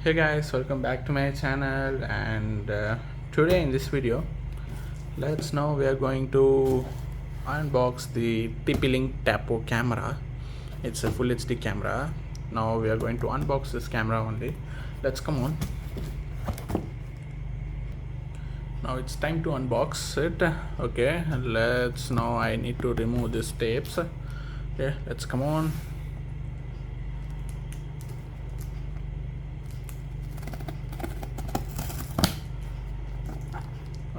Hey guys, welcome back to my channel. And today in this video, we are going to unbox the TP-Link Tapo camera. It's a full HD camera. Now we are going to unbox this camera only. Let's come on. Now it's time to unbox it. Okay, let's now I need to remove these tapes. Okay, let's come on.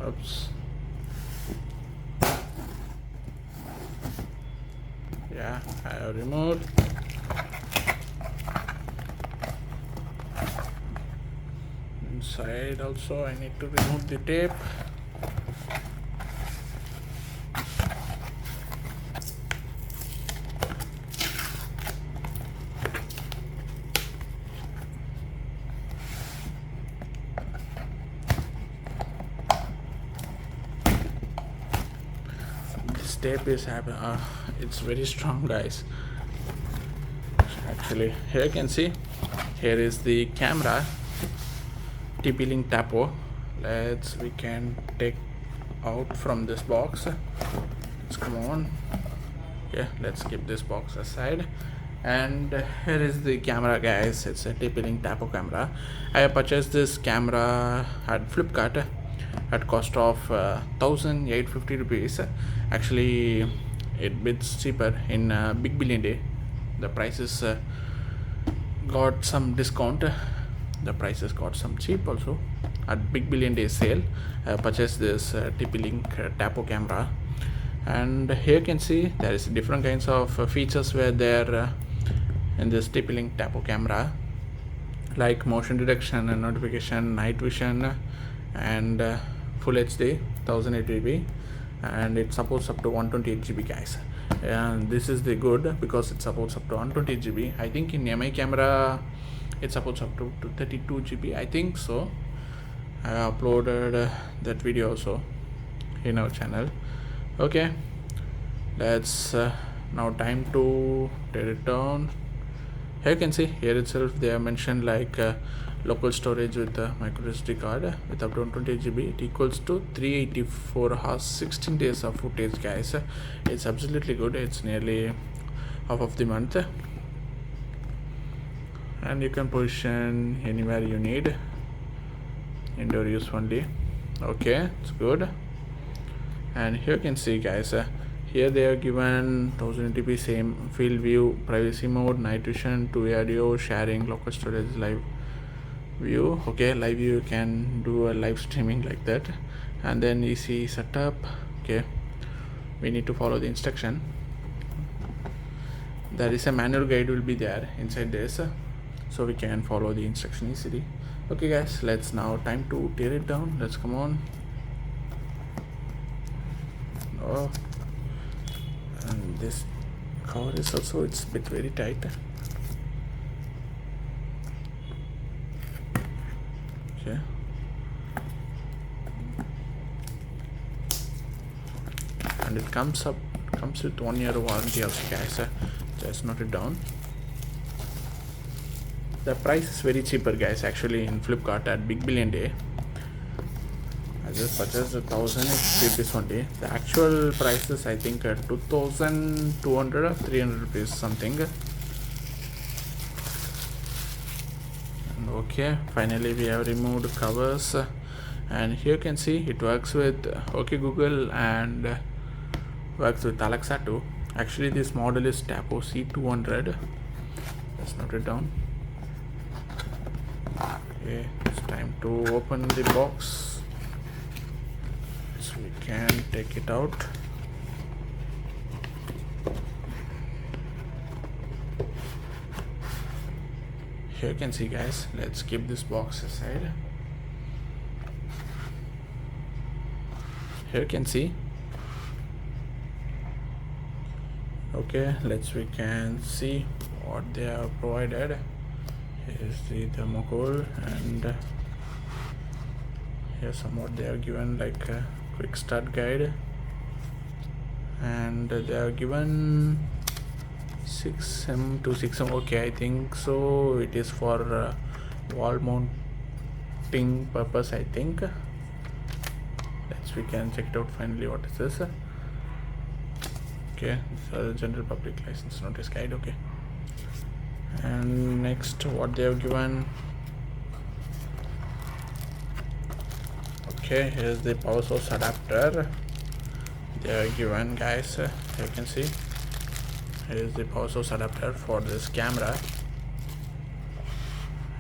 Oops. Yeah, I have removed. Inside also I need to remove the tape. This tape is it's very strong, guys. Actually, here you can see, here is the camera TP-Link Tapo. We can take out from this box. Let's come on. Okay, let's keep this box aside. And here is the camera, guys. It's a TP-Link Tapo camera. I have purchased this camera at Flipkart at cost of 1,850 rupees. Actually, it bits cheaper in Big Billion Day. The prices got some discount. The prices got some cheap also at Big Billion Day sale. I purchased this TP-Link Tapo camera, and here you can see there is different kinds of features where there in this TP-Link Tapo camera, like motion detection and notification, night vision, and full HD 1080p, and it supports up to 128 GB, guys. And this is the good because it supports up to 120 GB. I think in MI camera it supports up to 32 GB, I think so. I uploaded that video also in our channel. Okay, let's now time to tear it down. Here you can see, here itself they have mentioned like local storage with a micro SD card with up to 120 GB. It equals to 384 hours, 16 days of footage, guys. It's absolutely good. It's nearly half of the month, and you can position anywhere you need. Indoor use only. Okay, it's good. And here you can see, guys, here they are given 1080p same field view, privacy mode, night vision, two audio, sharing, local storage, live view. Okay, live view, you can do a live streaming like that. And then easy setup. Okay, we need to follow the instruction. There is a manual guide will be there inside this, so we can follow the instruction easily. Okay, guys, let's now time to tear it down. Let's come on. Oh, and this cover is also, it's a bit very tight. Okay, and it comes with 1 year warranty also, guys. Just note it down. The price is very cheaper, guys, actually in Flipkart at Big Billion Day. I just purchased 1,000 rupees only. The actual price is, I think, 2,200 or 300 rupees something. And okay, finally we have removed covers, and here you can see it works with OK Google and works with Alexa too. Actually, this model is Tapo C200. Let's note it down. Okay, it's time to open the box, so we can take it out. Here you can see, guys, let's keep this box aside. Here you can see. Okay, we can see what they have provided. Here's the thermocol, and here's somewhat they are given like a quick start guide, and they are given 6M to 6M. Okay, I think so it is for wall mounting purpose, I think. We can check it out finally. What is this? Okay, this is general public license notice guide. Okay, and next what they have given. Okay, here's the power source adapter they are given, guys. You can see here's the power source adapter for this camera.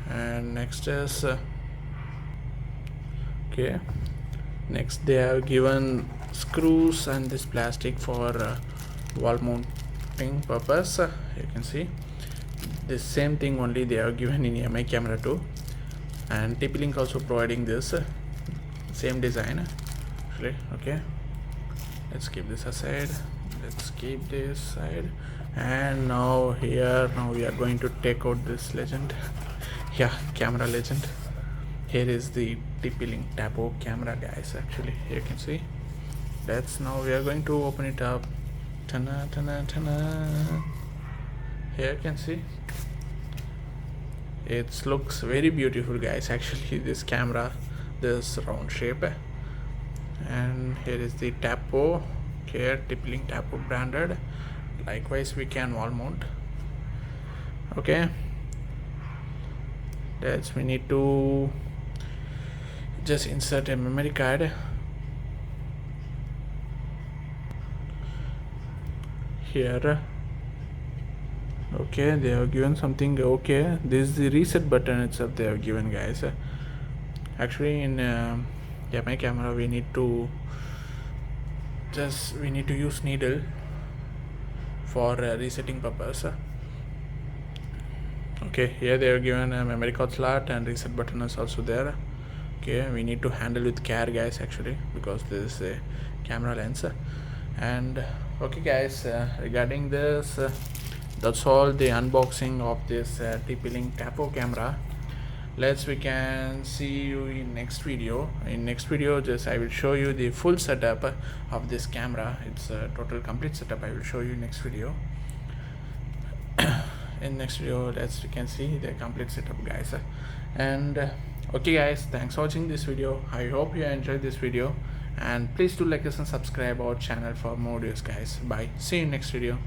And next is okay, next they have given screws and this plastic for wall mounting purpose. You can see the same thing only they are given in my camera too, and TP-Link also providing this same design actually. Okay, let's keep this aside, let's keep this side. And now here, now we are going to take out this legend. Yeah, camera legend. Here is the TP-Link Tapo camera, guys. Actually, you can see. Let's now we are going to open it up. Tana, tana, tana. Here you can see. It looks very beautiful, guys. Actually, this camera, this round shape. And here is the Tapo. Here, TP-Link Tapo branded. Likewise, we can wall mount. Okay. That's we need to just insert a memory card here. Okay, they have given something. Okay, this is the reset button itself they have given, guys. Actually in my camera we need to use needle for resetting purpose. Okay, here they are given a memory card slot and reset button is also there. Okay, we need to handle with care, guys, actually, because this is a camera lens. And okay, guys, regarding this, that's all the unboxing of this TP-Link Tapo camera. We can see you in next video. In next video, just I will show you the full setup of this camera. It's a total complete setup. I will show you next video. In next video, we can see the complete setup, guys. And okay, guys, thanks for watching this video. I hope you enjoyed this video, and please do like us and subscribe our channel for more videos, guys. Bye, see you in next video.